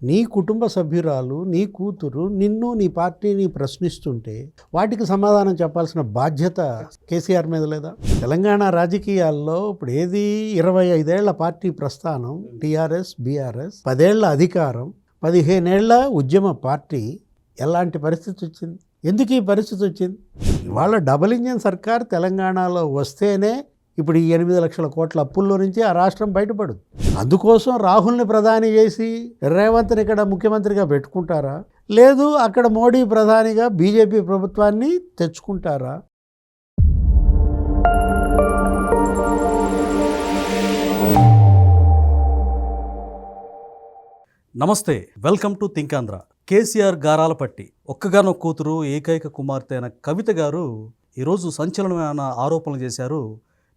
నీ కుటుంబ సభ్యురాలు, నీ కూతురు నిన్ను, నీ పార్టీని ప్రశ్నిస్తుంటే వాటికి సమాధానం చెప్పాల్సిన బాధ్యత కేసీఆర్ మీద లేదా? తెలంగాణ రాజకీయాల్లో ఇప్పుడు ఏది 25 ఏళ్ల పార్టీ ప్రస్థానం, టీఆర్ఎస్, బీఆర్ఎస్, 10 ఏళ్ల అధికారం, 15 ఏళ్ల ఉద్యమ పార్టీ, ఎలాంటి పరిస్థితి వచ్చింది? ఎందుకు ఈ పరిస్థితి వచ్చింది? ఇవాళ డబుల్ ఇంజిన్ సర్కార్ తెలంగాణలో వస్తేనే ఇప్పుడు ఈ 8 లక్షల కోట్ల అప్పుల్లో నుంచి ఆ రాష్ట్రం బయటపడదు. అందుకోసం రాహుల్ని ప్రధాని చేసి రేవంత్ని ఇక్కడ ముఖ్యమంత్రిగా పెట్టుకుంటారా, లేదు అక్కడ మోడీ ప్రధానిగా బీజేపీ ప్రభుత్వాన్ని తెచ్చుకుంటారా? నమస్తే, welcome to think Andhra. KCR గారాల పట్టి ఒక్కగానొక్క కూతురు, ఏకైక కుమార్తె అయిన కవిత గారు ఈరోజు సంచలనమైన ఆరోపణలు చేశారు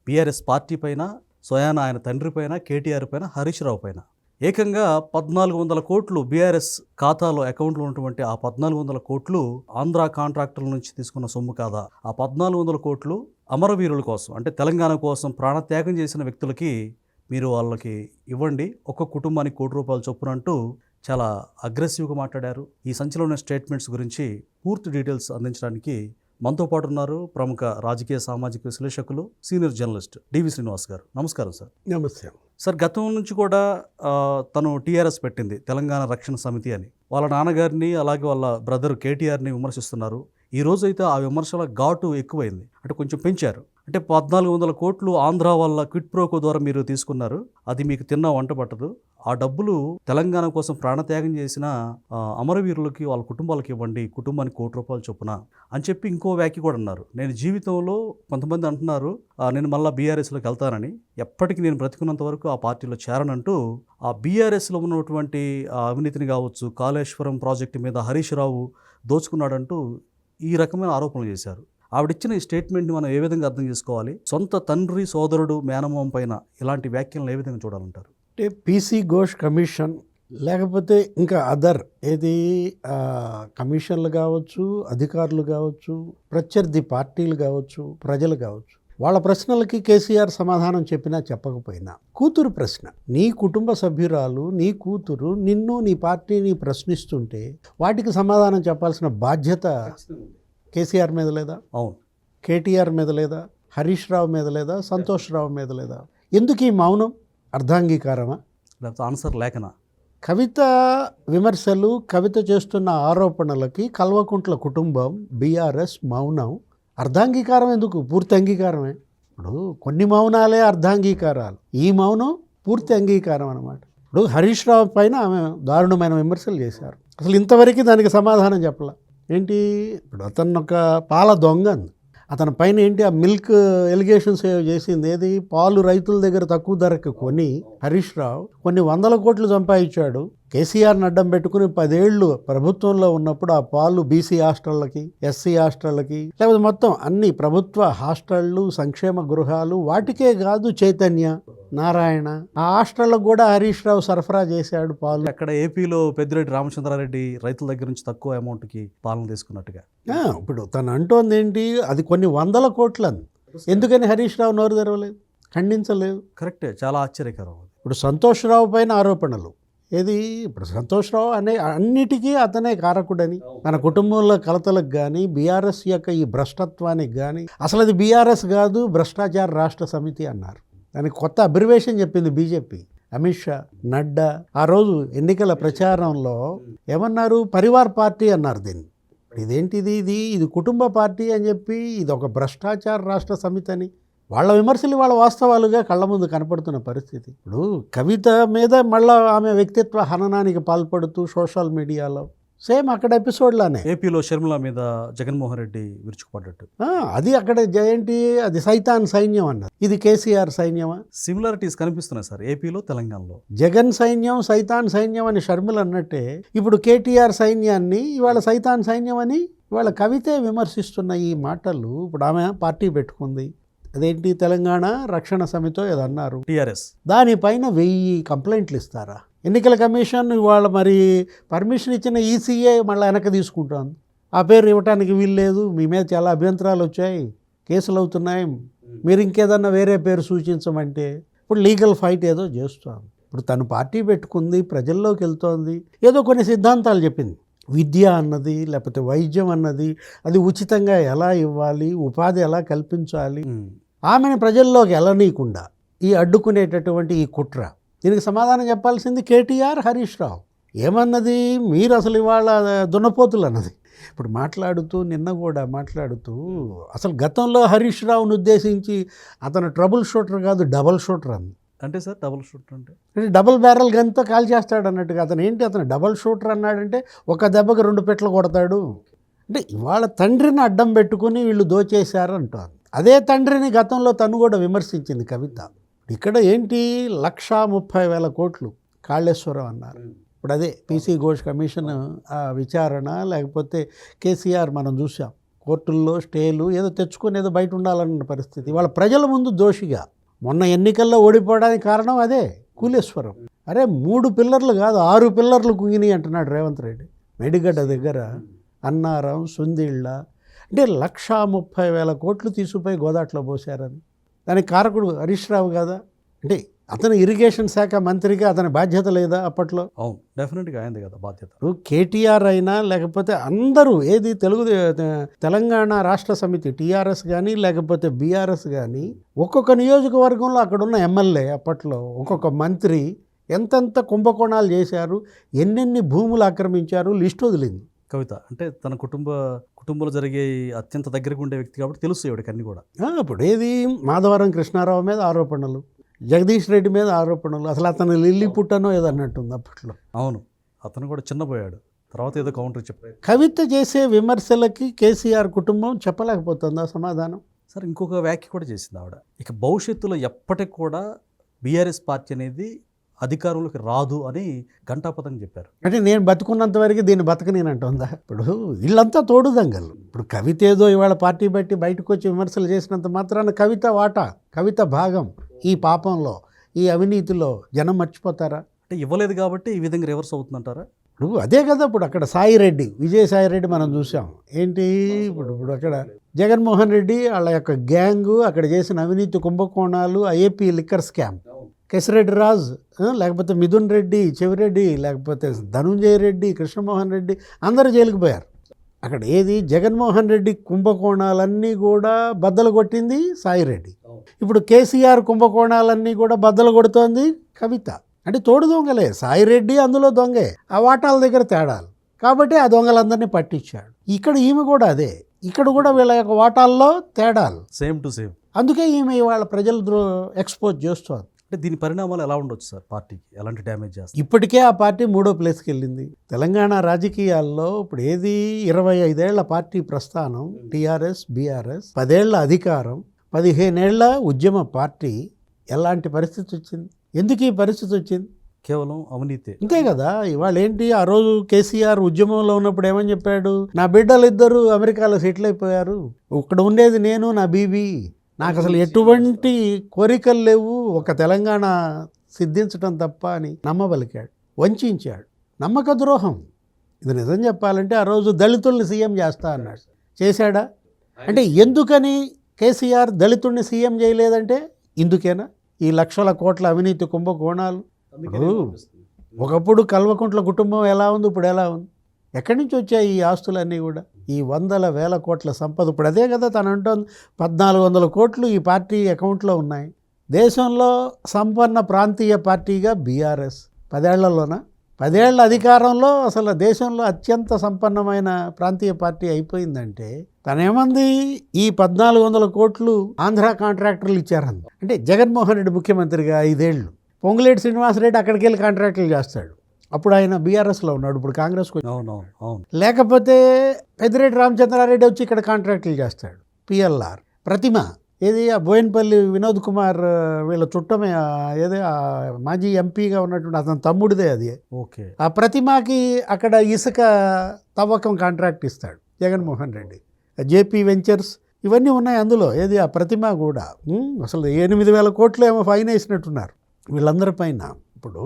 బీఆర్ఎస్ పార్టీ పైన, స్వయాన ఆయన తండ్రి పైన, కేటీఆర్ పైన, హరీష్ రావు పైన. ఏకంగా 1400 కోట్లు బీఆర్ఎస్ ఖాతాలో అకౌంట్లో ఉన్నటువంటి ఆ 1400 కోట్లు ఆంధ్ర కాంట్రాక్టర్ల నుంచి తీసుకున్న సొమ్ము కాదా? ఆ 1400 కోట్లు అమరవీరుల కోసం, అంటే తెలంగాణ కోసం ప్రాణత్యాగం చేసిన వ్యక్తులకి మీరు వాళ్ళకి ఇవ్వండి, ఒక్క కుటుంబానికి ₹1 కోటి చొప్పున అంటూ చాలా అగ్రెసివ్గా మాట్లాడారు. ఈ సంచలన స్టేట్మెంట్స్ గురించి పూర్తి డీటెయిల్స్ అందించడానికి మనతో పాటు ఉన్నారు ప్రముఖ రాజకీయ సామాజిక విశ్లేషకులు, సీనియర్ జర్నలిస్ట్ డివి శ్రీనివాస్ గారు. నమస్కారం సార్. నమస్తే సార్, గతం నుంచి కూడా తను టీఆర్ఎస్ పెట్టింది తెలంగాణ రక్షణ సమితి అని. వాళ్ళ నాన్నగారిని అలాగే వాళ్ళ బ్రదర్ కేటీఆర్ని విమర్శిస్తున్నారు. ఈ రోజు అయితే ఆ విమర్శల ఘాటు ఎక్కువైంది, అంటే కొంచెం పెంచారు. అంటే 1400 కోట్లు ఆంధ్ర వల్ల క్విట్ ప్రోకో ద్వారా మీరు తీసుకున్నారు, అది మీకు తిన్న వంట పట్టదు, ఆ డబ్బులు తెలంగాణ కోసం ప్రాణత్యాగం చేసిన అమరవీరులకి, వాళ్ళ కుటుంబాలకి ఇవ్వండి, కుటుంబానికి ₹1 కోటి చొప్పున అని చెప్పి ఇంకో వ్యాఖ్య కూడా అన్నారు. నేను జీవితంలో, కొంతమంది అంటున్నారు నేను మళ్ళీ బీఆర్ఎస్లోకి వెళ్తానని, ఎప్పటికీ నేను బ్రతికున్నంత వరకు ఆ పార్టీలో చేరనంటూ ఆ బీఆర్ఎస్లో ఉన్నటువంటి అవినీతిని కావచ్చు, కాళేశ్వరం ప్రాజెక్టు మీద హరీష్ రావు దోచుకున్నాడంటూ ఈ రకమైన ఆరోపణలు చేశారు. ఆవిడిచ్చిన ఈ స్టేట్మెంట్ని మనం ఏ విధంగా అర్థం చేసుకోవాలి? సొంత తండ్రి, సోదరుడు, మేనమామ పైన ఇలాంటి వ్యాఖ్యలను ఏ విధంగా చూడాలంటారు? అంటే పీసీ ఘోష్ కమిషన్, లేకపోతే ఇంకా అదర్ ఏది కమిషన్లు కావచ్చు, అధికారులు కావచ్చు, ప్రత్యర్థి పార్టీలు కావచ్చు, ప్రజలు కావచ్చు, వాళ్ళ ప్రశ్నలకి కేసీఆర్ సమాధానం చెప్పినా చెప్పకపోయినా, కూతురు ప్రశ్న, నీ కుటుంబ సభ్యురాలు, నీ కూతురు నిన్ను, నీ పార్టీని ప్రశ్నిస్తుంటే వాటికి సమాధానం చెప్పాల్సిన బాధ్యత కేసీఆర్ మీద లేదా? అవును. కేటీఆర్ మీద లేదా? హరీష్ రావు మీద లేదా? సంతోష్ రావు మీద లేదా? ఎందుకు ఈ మౌనం? అర్ధాంగీకారమా, లేకపోతే ఆన్సర్ లేఖనా? కవిత విమర్శలు, కవిత చేస్తున్న ఆరోపణలకి కల్వకుంట్ల కుటుంబం, బీఆర్ఎస్ మౌనం అర్ధాంగీకారం ఎందుకు? పూర్తి అంగీకారమే. ఇప్పుడు కొన్ని మౌనాలే అర్ధాంగీకారాలు, ఈ మౌనం పూర్తి అంగీకారం అన్నమాట. ఇప్పుడు హరీష్ రావు పైన ఆమె దారుణమైన విమర్శలు చేశారు, అసలు ఇంతవరకు దానికి సమాధానం చెప్పాల. ఏంటి, ఇప్పుడు అతను ఒక పాల దొంగ, అతని పైన ఏంటి ఆ మిల్క్ ఎలిగేషన్స్ చేసింది, ఏది పాలు రైతుల దగ్గర తక్కువ ధరకు కొని హరీష్ రావు కొన్ని 100 కోట్లు సంపాదించాడు. కేసీఆర్ని అడ్డం పెట్టుకుని 10 ఏళ్ళు ప్రభుత్వంలో ఉన్నప్పుడు ఆ పాలు బీసీ హాస్టళ్ళకి, ఎస్సీ హాస్టళ్ళకి, లేకపోతే మొత్తం అన్ని ప్రభుత్వ హాస్టళ్ళు, సంక్షేమ గృహాలు, వాటికే కాదు చైతన్య, నారాయణ, ఆ హాస్టళ్ళకు కూడా హరీష్ రావు సరఫరా చేశాడు పాలు. అక్కడ ఏపీలో పెద్దిరెడ్డి రామచంద్రారెడ్డి రైతుల దగ్గర నుంచి తక్కువ అమౌంట్కి పాలన తీసుకున్నట్టుగా. ఇప్పుడు తను అంటోంది ఏంటి, అది కొన్ని 100 కోట్లని. ఎందుకని హరీష్ రావు నోరు తెరవలేదు, ఖండించలేదు? కరెక్టే, చాలా ఆశ్చర్యకరం. ఇప్పుడు సంతోష్ రావు పైన ఆరోపణలు, ఏది ఇప్పుడు సంతోష్ రావు అనే అన్నిటికీ అతనే కారకుడని, తన కుటుంబంలో కలతలకు కానీ, బీఆర్ఎస్ యొక్క ఈ భ్రష్టత్వానికి కానీ, అసలు అది బీఆర్ఎస్ కాదు, భ్రష్టాచార రాష్ట్ర సమితి అన్నారు. దానికి కొత్త అబ్రివేషన్ చెప్పింది బీజేపీ, అమిత్ షా, నడ్డా. ఆ రోజు ఎన్నికల ప్రచారంలో ఏమన్నారు, పరివార్ పార్టీ అన్నారు దీన్ని. ఇదేంటిది, ఇది కుటుంబ పార్టీ అని చెప్పి, ఇది ఒక భ్రష్టాచార రాష్ట్ర సమితి అని. వాళ్ళ విమర్శలు వాళ్ళ వాస్తవాలుగా కళ్ళ ముందు కనపడుతున్న పరిస్థితి. ఇప్పుడు కవిత మీద మళ్ళీ ఆమె వ్యక్తిత్వ హననానికి పాల్పడుతూ సోషల్ మీడియాలో సేమ్ అక్కడ ఎపిసోడ్లానే ఏపీలో షర్మిల మీద జగన్మోహన్ రెడ్డి విరుచుకుపడ్డట్టు, అది అక్కడ ఏంటి, అది సైతాన్ సైన్యం అన్నారు, ఇది కేసీఆర్ సైన్యమా? సిమిలారిటీస్ కనిపిస్తున్నాయి సార్ ఏపీలో, తెలంగాణలో. జగన్ సైన్యం, సైతాన్ సైన్యం అని షర్మిల అన్నట్టే ఇప్పుడు కేటీఆర్ సైన్యాన్ని ఇవాళ సైతాన్ సైన్యం అని ఇవాళ కవితే విమర్శిస్తున్న ఈ మాటలు. ఇప్పుడు ఆమె పార్టీ పెట్టుకుంది, అదేంటి తెలంగాణ రక్షణ సమితో ఏదన్నారు, టీఆర్ఎస్, దానిపైన 1000 కంప్లైంట్లు ఇస్తారా? ఎన్నికల కమిషన్ ఇవాళ మరి పర్మిషన్ ఇచ్చిన ఈసీఏ మళ్ళీ వెనక్కి తీసుకుంటాను, ఆ పేరు ఇవ్వటానికి వీల్లేదు, మీ మీద చాలా అభ్యంతరాలు వచ్చాయి, కేసులు అవుతున్నాయి, మీరు ఇంకేదన్నా వేరే పేరు సూచించమంటే ఇప్పుడు లీగల్ ఫైట్ ఏదో చేస్తాం. ఇప్పుడు తను పార్టీ పెట్టుకుంది, ప్రజల్లోకి వెళ్తోంది, ఏదో కొన్ని సిద్ధాంతాలు చెప్పింది. విద్య అన్నది, లేకపోతే వైద్యం అన్నది, అది ఉచితంగా ఎలా ఇవ్వాలి, ఉపాధి ఎలా కల్పించాలి, ఆమెను ప్రజల్లోకి వెళ్ళనీయకుండా ఈ అడ్డుకునేటటువంటి ఈ కుట్ర, దీనికి సమాధానం చెప్పాల్సింది కేటీఆర్, హరీష్ రావు. ఏమన్నది, మీరు అసలు ఇవాళ దున్నపోతులు అన్నది. ఇప్పుడు నిన్న కూడా మాట్లాడుతూ అసలు గతంలో హరీష్ రావును ఉద్దేశించి అతను ట్రబుల్ షూటర్ కాదు, డబల్ షూటర్ అంది. అంటే సార్ డబుల్ షూటర్ అంటే డబుల్ బ్యారల్ గన్తో కాల్ చేస్తాడు అన్నట్టుగా. అతను డబల్ షూటర్ అన్నాడంటే ఒక దెబ్బకి 2 పెట్లు కొడతాడు. అంటే ఇవాళ తండ్రిని అడ్డం పెట్టుకుని వీళ్ళు దోచేశారు అంటారు. అదే తండ్రిని గతంలో తను కూడా విమర్శించింది కవిత. ఇక్కడ ఏంటి, 1,30,000 కోట్లు కాళేశ్వరం అన్నారు. ఇప్పుడు అదే పీసీ ఘోష్ కమిషన్ విచారణ, లేకపోతే కేసీఆర్ మనం చూసాం కోర్టుల్లో స్టేలు ఏదో తెచ్చుకొని ఏదో బయట ఉండాలన్న పరిస్థితి. వాళ్ళ ప్రజల ముందు దోషిగా మొన్న ఎన్నికల్లో ఓడిపోవడానికి కారణం అదే కూలేశ్వరం. అరే 3 పిల్లర్లు కాదు 6 పిల్లర్లు కుంగినాయి అంటున్నాడు రేవంత్ రెడ్డి. మేడిగడ్డ దగ్గర అన్నారం, సుందిళ్ళ, అంటే 1,30,000 కోట్లు తీసుకుపోయి గోదాట్లో పోశారని. దానికి కారకుడు హరీష్ రావు కదా. అంటే అతను ఇరిగేషన్ శాఖ మంత్రిగా అతని బాధ్యత లేదా అప్పట్లో? అవును, డెఫినెట్గా అయింది కదా బాధ్యత. కేటీఆర్ అయినా లేకపోతే అందరూ ఏది తెలంగాణ రాష్ట్ర సమితి టీఆర్ఎస్ కానీ లేకపోతే బీఆర్ఎస్ కానీ ఒక్కొక్క నియోజకవర్గంలో అక్కడున్న ఎమ్మెల్యే అప్పట్లో ఒక్కొక్క మంత్రి ఎంతెంత కుంభకోణాలు చేశారు, ఎన్నెన్ని భూములు ఆక్రమించారు, లిస్ట్ వదిలింది కవిత. అంటే తన కుటుంబంలో జరిగే అత్యంత దగ్గరకు ఉండే వ్యక్తి కాబట్టి తెలుసు ఇవిడికి అన్ని కూడా. ఇప్పుడు ఏది మాధవరం కృష్ణారావు మీద ఆరోపణలు, జగదీష్ రెడ్డి మీద ఆరోపణలు, అసలు అతను లిల్లీ పుట్టనో ఏదో అన్నట్టుంది అప్పట్లో. అవును, అతను కూడా చిన్నపోయాడు, తర్వాత ఏదో కౌంటర్ చెప్పాడు. కవిత చేసే విమర్శలకి కేసీఆర్ కుటుంబం చెప్పలేకపోతుందా సమాధానం? సార్ ఇంకొక వ్యాఖ్య కూడా చేసింది ఆవిడ, ఇక భవిష్యత్తులో ఎప్పటికి కూడా బీఆర్ఎస్ పార్టీ అనేది అధికారంలోకి రాదు అని ఘంటాపథంగా చెప్పారు. అంటే నేను బతుకున్నంత వరకు దీన్ని బతకనేనంటుందా? ఇప్పుడు వీళ్ళంతా తోడుదంగలు. ఇప్పుడు కవిత ఏదో ఇవాళ పార్టీ బట్టి బయటకు వచ్చి విమర్శలు చేసినంత మాత్రాన కవిత వాటా, కవిత భాగం ఈ పాపంలో, ఈ అవినీతిలో జనం మర్చిపోతారా? అంటే ఇవ్వలేదు కాబట్టి ఈ విధంగా రివర్స్ అవుతుందంటారా? ఇప్పుడు అదే కదా. ఇప్పుడు అక్కడ సాయిరెడ్డి, విజయసాయిరెడ్డి మనం చూసాం. ఏంటి ఇప్పుడు అక్కడ జగన్మోహన్ రెడ్డి వాళ్ళ యొక్క గ్యాంగు అక్కడ చేసిన అవినీతి కుంభకోణాలు, IAP liquor scam, Kesireddy Raj, లేకపోతే మిథున్ రెడ్డి, చెవిరెడ్డి, లేకపోతే ధనుంజయ రెడ్డి, కృష్ణమోహన్ రెడ్డి, అందరూ జైలుకు పోయారు. అక్కడ ఏది జగన్మోహన్ రెడ్డి కుంభకోణాలన్నీ కూడా బద్దలు కొట్టింది సాయిరెడ్డి. ఇప్పుడు కేసీఆర్ కుంభకోణాలన్నీ కూడా బద్దలు కొడుతోంది కవిత. అంటే తోడు దొంగలే, సాయిరెడ్డి అందులో దొంగే, ఆ వాటాల దగ్గర తేడాలు కాబట్టి ఆ దొంగలందరినీ పట్టించాడు. ఇక్కడ ఈమె కూడా అదే, ఇక్కడ కూడా వీళ్ళ యొక్క వాటాల్లో తేడాలు సేమ్ టు సేమ్. అందుకే ఈమె వాళ్ళ ప్రజలు ఎక్స్పోజ్ చేస్తోంది. అంటే దీని పరిణామాలు ఎలా ఉండొచ్చు సార్, పార్టీకి ఎలాంటి డ్యామేజ్ చేస్తారు? ఇప్పటికే ఆ పార్టీ 3వ ప్లేస్కి వెళ్ళింది తెలంగాణ రాజకీయాల్లో. ఇప్పుడు ఏది 25 ఏళ్ల పార్టీ ప్రస్థానం టీఆర్ఎస్ బీఆర్ఎస్, 10 ఏళ్ల అధికారం, 15 ఏళ్ల ఉద్యమ పార్టీ. ఎలాంటి పరిస్థితి వచ్చింది? ఎందుకు ఈ పరిస్థితి వచ్చింది? కేవలం అవినీతి. అంతే కదా. ఇవాళ ఏంటి, ఆ రోజు కేసీఆర్ ఉద్యమంలో ఉన్నప్పుడు ఏమని చెప్పాడు, నా బిడ్డలు 2 అమెరికాలో సెటిల్ అయిపోయారు, ఇక్కడ ఉండేది నేను నా బీబీ, నాకు అసలు ఎటువంటి కోరికలు లేవు, ఒక తెలంగాణ సిద్ధించడం తప్ప అని నమ్మబలికాడు, వంచాడు. నమ్మక ద్రోహం ఇది. నిజం చెప్పాలంటే ఆ రోజు దళితుల్ని సీఎం చేస్తా అన్నాడు, చేశాడా? అంటే ఎందుకని కేసీఆర్ దళితుడిని సీఎం చేయలేదంటే ఇందుకేనా? ఈ లక్షల కోట్ల అవినీతి కుంభకోణాలు. ఒకప్పుడు కల్వకుంట్ల కుటుంబం ఎలా ఉంది, ఇప్పుడు ఎలా ఉంది? ఎక్కడి నుంచి వచ్చాయి ఈ ఆస్తులన్నీ కూడా? ఈ 100,000 కోట్ల సంపద. ఇప్పుడు అదే కదా తను అంటోంది, 1,400 కోట్లు ఈ పార్టీ అకౌంట్లో ఉన్నాయి. దేశంలో సంపన్న ప్రాంతీయ పార్టీగా బీఆర్ఎస్ 10 ఏళ్లలోనా, 10 ఏళ్ల అధికారంలో అసలు దేశంలో అత్యంత సంపన్నమైన ప్రాంతీయ పార్టీ అయిపోయిందంటే తనేమంది, ఈ 1,400 కోట్లు ఆంధ్ర కాంట్రాక్టర్లు ఇచ్చారంది. అంటే జగన్మోహన్ రెడ్డి ముఖ్యమంత్రిగా 5 ఏళ్ళు, పొంగులేటి శ్రీనివాసరెడ్డి అక్కడికి వెళ్ళి కాంట్రాక్టులు చేస్తాడు. అప్పుడు ఆయన బీఆర్ఎస్లో ఉన్నాడు, ఇప్పుడు కాంగ్రెస్కి. అవును. లేకపోతే పెద్దిరెడ్డి రామచంద్రారెడ్డి వచ్చి ఇక్కడ కాంట్రాక్టులు చేస్తాడు. పిఎల్ఆర్ ప్రతిమ ఏది, ఆ బోయినపల్లి వినోద్ కుమార్ వీళ్ళ చుట్టమే, ఏదే మాజీ ఎంపీగా ఉన్నటువంటి అతని తమ్ముడిదే అది. ఓకే. ఆ ప్రతిమకి అక్కడ ఇసుక తవ్వకం కాంట్రాక్ట్ ఇస్తాడు జగన్మోహన్ రెడ్డి. జేపీ వెంచర్స్ ఇవన్నీ ఉన్నాయి అందులో. ఏది ఆ ప్రతిమ కూడా అసలు 8,000 కోట్లు ఏమో ఫైన్ వేసినట్టున్నారు వీళ్ళందరి పైన. ఇప్పుడు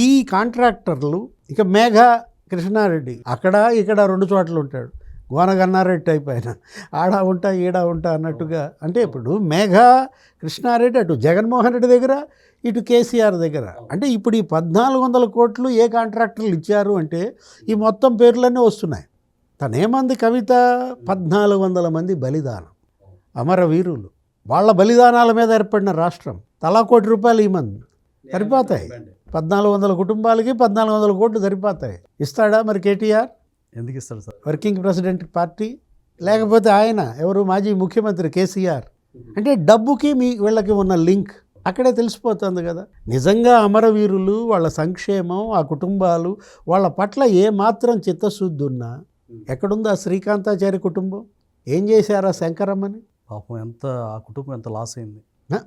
ఈ కాంట్రాక్టర్లు, ఇక మేఘా కృష్ణారెడ్డి అక్కడ ఇక్కడ 2 చోట్ల ఉంటాడు. గోనగన్నారెడ్డి టైప్ ఆయన, ఆడా ఉంటా ఈడా ఉంటా అన్నట్టుగా. అంటే ఇప్పుడు మేఘా కృష్ణారెడ్డి అటు జగన్మోహన్ రెడ్డి దగ్గర, ఇటు కేసీఆర్ దగ్గర. అంటే ఇప్పుడు ఈ 1400 కోట్లు ఏ కాంట్రాక్టర్లు ఇచ్చారు అంటే ఈ మొత్తం పేర్లన్నీ వస్తున్నాయి. తనేమంది కవిత 1400 మంది బలిదానం, అమరవీరులు, వాళ్ళ బలిదానాల మీద ఏర్పడిన రాష్ట్రం. తలా ₹1 ఇవ్వమంది, సరిపోతాయి. 1400 కుటుంబాలకి 1400 కోట్లు సరిపోతాయి. ఇస్తాడా మరి కేటీఆర్? ఎందుకు ఇస్తారు సార్? వర్కింగ్ ప్రెసిడెంట్ పార్టీ, లేకపోతే ఆయన ఎవరు మాజీ ముఖ్యమంత్రి కేసీఆర్. అంటే డబ్బుకి వీళ్ళకి ఉన్న లింక్ అక్కడే తెలిసిపోతుంది కదా. నిజంగా అమరవీరులు, వాళ్ళ సంక్షేమం, ఆ కుటుంబాలు, వాళ్ళ పట్ల ఏమాత్రం చిత్తశుద్ధి ఉన్నా ఎక్కడుంది ఆ శ్రీకాంతాచారి కుటుంబం? ఏం చేశారా శంకరమ్మని? పాపం ఎంత ఆ కుటుంబం ఎంత లాస్ అయింది.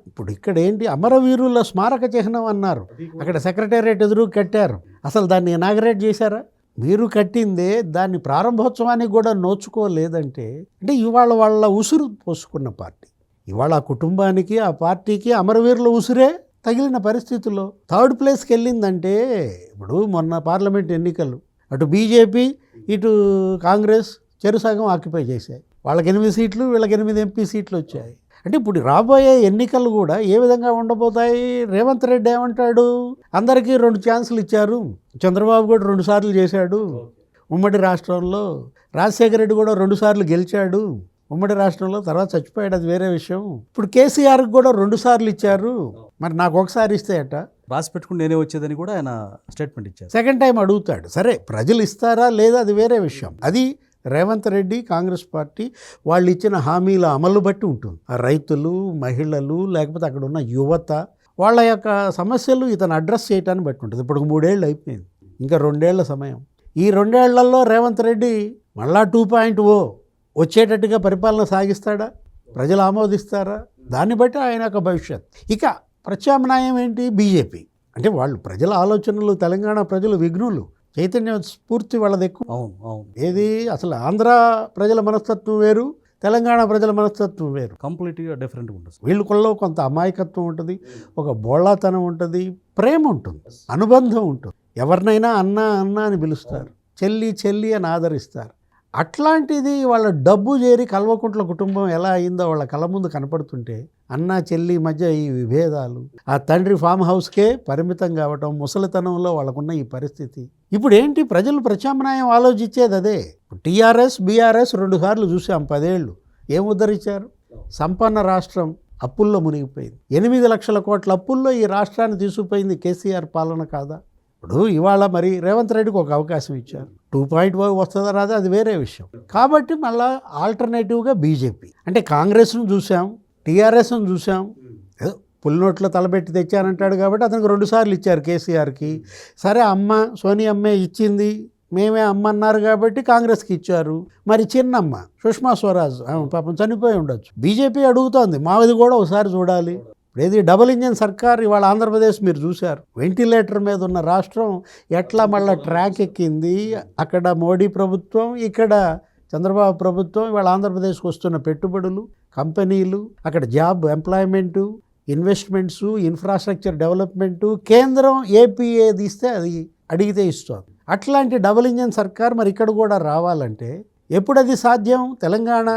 ఇప్పుడు ఇక్కడ ఏంటి, అమరవీరుల స్మారక చిహ్నం అన్నారు, అక్కడ సెక్రటేరియట్ ఎదురు కట్టారు. అసలు దాన్ని ఇనాగరేట్ చేశారా? మీరు కట్టిందే దాన్ని ప్రారంభోత్సవానికి కూడా నోచుకోలేదంటే అంటే ఇవాళ వాళ్ళ ఉసురు పోసుకున్న పార్టీ. ఇవాళ ఆ కుటుంబానికి, ఆ పార్టీకి అమరవీరుల ఉసురే తగిలిన పరిస్థితుల్లో 3rd ప్లేస్కి వెళ్ళిందంటే, ఇప్పుడు మొన్న పార్లమెంట్ ఎన్నికలు అటు బీజేపీ ఇటు కాంగ్రెస్ చెరుసగం ఆక్యుపై చేశాయి. వాళ్ళకి 8 సీట్లు, వీళ్ళకి 8 ఎంపీ సీట్లు వచ్చాయి. అంటే ఇప్పుడు రాబోయే ఎన్నికలు కూడా ఏ విధంగా ఉండబోతాయి? రేవంత్ రెడ్డి ఏమంటాడు, అందరికీ 2 ఛాన్సులు ఇచ్చారు, చంద్రబాబు కూడా 2 సార్లు చేశాడు ఉమ్మడి రాష్ట్రంలో, రాజశేఖర రెడ్డి కూడా 2 సార్లు గెలిచాడు ఉమ్మడి రాష్ట్రంలో, తర్వాత చచ్చిపోయాడు, అది వేరే విషయం. ఇప్పుడు కేసీఆర్కి కూడా 2 సార్లు ఇచ్చారు, మరి నాకు ఒకసారి ఇస్తే అట రాసి పెట్టుకుని నేనే వచ్చేదని కూడా ఆయన స్టేట్మెంట్ ఇచ్చారు. సెకండ్ టైం అడుగుతాడు. సరే ప్రజలు ఇస్తారా లేదా అది వేరే విషయం. అది రేవంత్ రెడ్డి కాంగ్రెస్ పార్టీ వాళ్ళు ఇచ్చిన హామీల అమలు బట్టి ఉంటుంది. ఆ రైతులు, మహిళలు, లేకపోతే అక్కడ ఉన్న యువత, వాళ్ళ యొక్క సమస్యలు ఇతను అడ్రస్ చేయటాన్ని బట్టి ఉంటుంది. ఇప్పుడు 3 ఏళ్ళు అయిపోయింది, ఇంకా 2 ఏళ్ల సమయం. ఈ 2 ఏళ్లలో రేవంత్ రెడ్డి మళ్ళా 2.0 వచ్చేటట్టుగా పరిపాలన సాగిస్తాడా? ప్రజలు ఆమోదిస్తారా? దాన్ని బట్టి ఆయన యొక్క భవిష్యత్. ఇక ప్రత్యామ్నాయం ఏంటి? బీజేపీ. అంటే వాళ్ళు ప్రజల ఆలోచనలు, తెలంగాణ ప్రజలు విఘ్నులు, చైతన్య స్ఫూర్తి వాళ్ళది ఎక్కువ. అవును అవును. ఏది అసలు ఆంధ్ర ప్రజల మనస్తత్వం వేరు, తెలంగాణ ప్రజల మనస్తత్వం వేరు, కంప్లీట్గా డిఫరెంట్గా ఉంటుంది. వీళ్ళకుల్లో కొంత అమాయకత్వం ఉంటుంది, ఒక బోళాతనం ఉంటుంది, ప్రేమ ఉంటుంది, అనుబంధం ఉంటుంది. ఎవరినైనా అన్న అన్న అని పిలుస్తారు, చెల్లి చెల్లి అని ఆదరిస్తారు. అట్లాంటిది వాళ్ళ డబ్బు చేరి కల్వకుంట్ల కుటుంబం ఎలా అయిందో వాళ్ళ కళ్ళ ముందు కనపడుతుంటే, అన్న చెల్లి మధ్య ఈ విభేదాలు, ఆ తండ్రి ఫామ్ హౌస్కే పరిమితం కావటం, ముసలితనంలో వాళ్ళకున్న ఈ పరిస్థితి. ఇప్పుడు ఏంటి, ప్రజలు ప్రత్యామ్నాయం ఆలోచించేది అదే. టీఆర్ఎస్ బీఆర్ఎస్ 2 సార్లు చూసాం 10 ఏళ్ళు. ఏం ఉద్ధరించారు? సంపన్న రాష్ట్రం అప్పుల్లో మునిగిపోయింది. 8 లక్షల కోట్ల అప్పుల్లో ఈ రాష్ట్రాన్ని తీసుకుపోయింది కేసీఆర్ పాలన కాదా? ఇప్పుడు ఇవాళ మరి రేవంత్ రెడ్డికి ఒక అవకాశం ఇచ్చారు. 2.0 వస్తుందా రాదా అది వేరే విషయం. కాబట్టి మళ్ళా ఆల్టర్నేటివ్గా బీజేపీ. అంటే కాంగ్రెస్ను చూసాం, టీఆర్ఎస్ను చూసాం. ఏదో పులినోట్లో తలబెట్టి తెచ్చానంటాడు కాబట్టి అతనికి 2 సార్లు ఇచ్చారు కేసీఆర్కి. సరే అమ్మ సోనియమ్మే ఇచ్చింది, మేమే అమ్మ అన్నారు కాబట్టి కాంగ్రెస్కి ఇచ్చారు. మరి చిన్నమ్మ సుష్మా స్వరాజ్ పాపం చనిపోయి ఉండొచ్చు. బీజేపీ అడుగుతోంది మాది కూడా ఒకసారి చూడాలి. ఏది డబుల్ ఇంజన్ సర్కార్ ఇవాళ ఆంధ్రప్రదేశ్ మీరు చూశారు. వెంటిలేటర్ మీద ఉన్న రాష్ట్రం ఎట్లా మళ్ళీ ట్రాక్ ఎక్కింది. అక్కడ మోడీ ప్రభుత్వం, ఇక్కడ చంద్రబాబు ప్రభుత్వం. ఇవాళ ఆంధ్రప్రదేశ్కి వస్తున్న పెట్టుబడులు, కంపెనీలు, అక్కడ job employment, investments, infrastructure development, కేంద్రం ఏపీ ఏది ఇస్తే అది అడిగితే ఇస్తుంది. అట్లాంటి డబుల్ ఇంజన్ సర్కార్ మరి ఇక్కడ కూడా రావాలంటే ఎప్పుడు అది సాధ్యం? తెలంగాణ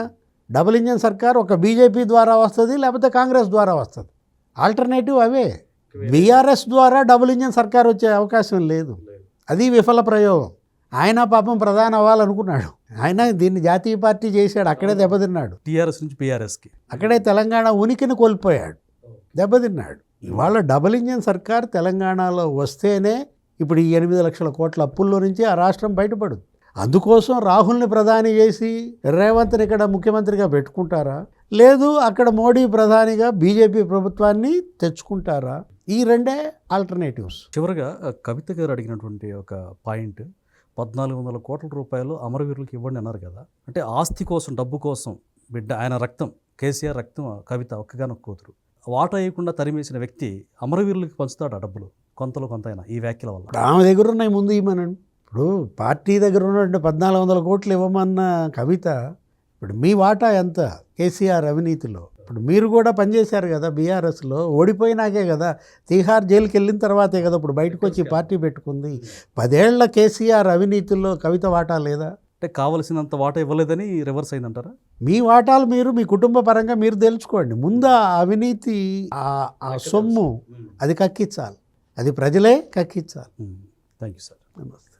డబుల్ ఇంజన్ సర్కార్ ఒక బీజేపీ ద్వారా వస్తుంది, లేకపోతే కాంగ్రెస్ ద్వారా వస్తుంది. ఆల్టర్నేటివ్ అవే. బీఆర్ఎస్ ద్వారా డబుల్ ఇంజన్ సర్కార్ వచ్చే అవకాశం లేదు. అది విఫల ప్రయోగం. ఆయన పాపం ప్రధాని అవ్వాలనుకున్నాడు, ఆయన దీన్ని జాతీయ పార్టీ చేశాడు, అక్కడే దెబ్బతిన్నాడు. టీఆర్ఎస్ నుంచి బీఆర్ఎస్కి అక్కడే తెలంగాణ ఉనికిని కోల్పోయాడు, దెబ్బతిన్నాడు. ఇవాళ డబుల్ ఇంజన్ సర్కార్ తెలంగాణలో వస్తేనే ఇప్పుడు ఈ 8 లక్షల కోట్ల అప్పుల్లో నుంచి ఆ రాష్ట్రం బయటపడుతుంది. అందుకోసం రాహుల్ని ప్రధాని చేసి రేవంత్ని ఇక్కడ ముఖ్యమంత్రిగా పెట్టుకుంటారా, లేదు అక్కడ మోడీ ప్రధానిగా బీజేపీ ప్రభుత్వాన్ని తెచ్చుకుంటారా? ఈ 2 ఆల్టర్నేటివ్స్. చివరిగా కవిత గారు అడిగినటువంటి ఒక పాయింట్, 1400 కోట్ల రూపాయలు అమరవీరులకు ఇవ్వండి అన్నారు కదా. అంటే ఆస్తి కోసం, డబ్బు కోసం, బిడ్డ ఆయన రక్తం, కేసీఆర్ రక్తం కవిత ఒక్కగానొక్క కూతురు, వాటా వేయకుండా తరిమేసిన వ్యక్తి అమరవీరులకు పంచుతాడు ఆ డబ్బులు కొంతలో కొంత అయినా ఈ వ్యాఖ్యల వల్ల. ఆమె దగ్గర ఉన్నాయి ముందు ఇవ్వమనండి. ఇప్పుడు పార్టీ దగ్గర ఉన్నటువంటి 1400 కోట్లు ఇవ్వమన్న కవిత, ఇప్పుడు మీ వాటా ఎంత కేసీఆర్ అవినీతిలో? ఇప్పుడు మీరు కూడా పనిచేశారు కదా బీఆర్ఎస్లో, ఓడిపోయినాకే కదా, తీహార్ జైలుకి వెళ్ళిన తర్వాతే కదా ఇప్పుడు బయటకు వచ్చి పార్టీ పెట్టుకుంది. 10 ఏళ్ల కేసీఆర్ అవినీతిలో కవిత వాటా లేదా? అంటే కావలసినంత వాటా ఇవ్వలేదని రివర్స్ అయిందంటారా? మీ వాటాలు మీరు మీ కుటుంబ పరంగా మీరు తెలుసుకోండి. ముందు ఆ అవినీతి ఆ సొమ్ము అది కక్కించాలి, అది ప్రజలే కక్కించాలి. Thank you sir. నమస్తే.